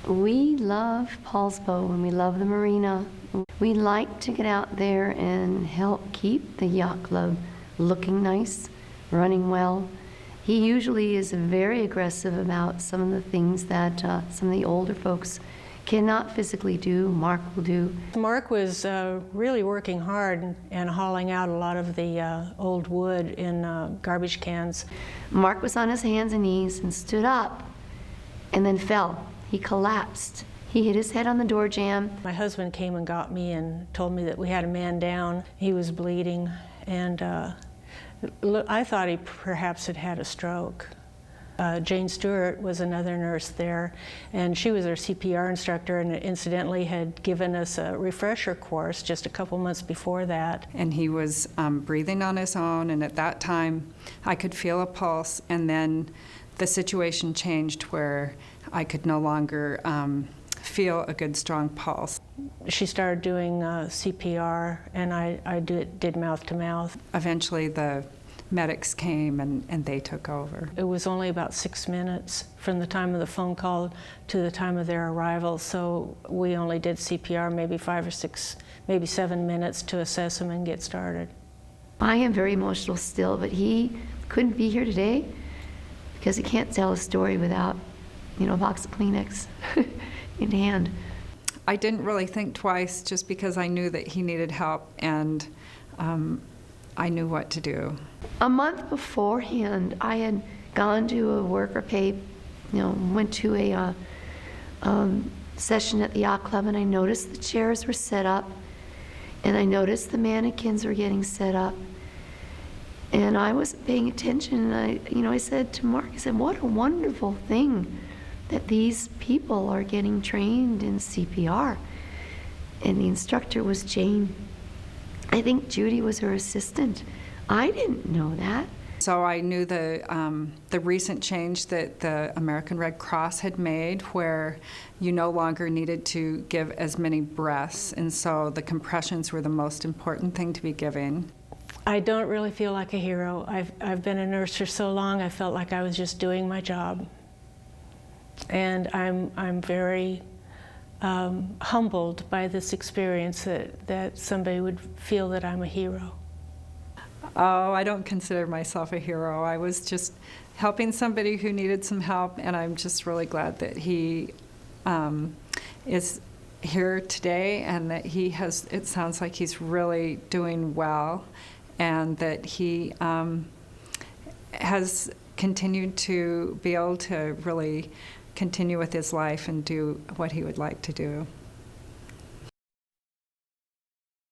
We love Paul's Boat and we love the marina. We like to get out there and help keep the yacht club looking nice, running well. He usually is very aggressive about some of the things that some of the older folks cannot physically do. Mark will do. Mark was really working hard and hauling out a lot of the old wood in garbage cans. Mark was on his hands and knees and stood up and then fell. He collapsed. He hit his head on the door jamb. My husband came and got me and told me that we had a man down. He was bleeding, and I thought he perhaps had had a stroke. Jane Stewart was another nurse there, and she was our CPR instructor and incidentally had given us a refresher course just a couple months before that. And he was breathing on his own, and at that time I could feel a pulse, and then the situation changed where I could no longer feel a good strong pulse. She started doing CPR, and I did mouth to mouth. Eventually the medics came and they took over. It was only about 6 minutes from the time of the phone call to the time of their arrival, so we only did CPR maybe 5 or 6, maybe 7 minutes to assess him and get started. I am very emotional still, but he couldn't be here today because he can't tell a story without, a box of Kleenex in hand. I didn't really think twice just because I knew that he needed help, and I knew what to do. A month beforehand, I had gone to a worker pay, went to a session at the yacht club, and I noticed the chairs were set up, and I noticed the mannequins were getting set up. And I wasn't paying attention, and I said to Mark, I said, what a wonderful thing that these people are getting trained in CPR. And the instructor was Jane. I think Judy was her assistant. I didn't know that. So I knew the recent change that the American Red Cross had made, where you no longer needed to give as many breaths, and so the compressions were the most important thing to be giving. I don't really feel like a hero. I've been a nurse for so long, I felt like I was just doing my job. And I'm very humbled by this experience that somebody would feel that I'm a hero. Oh, I don't consider myself a hero. I was just helping somebody who needed some help, and I'm just really glad that he is here today and that it sounds like he's really doing well, and that he has continued to be able to really continue with his life and do what he would like to do.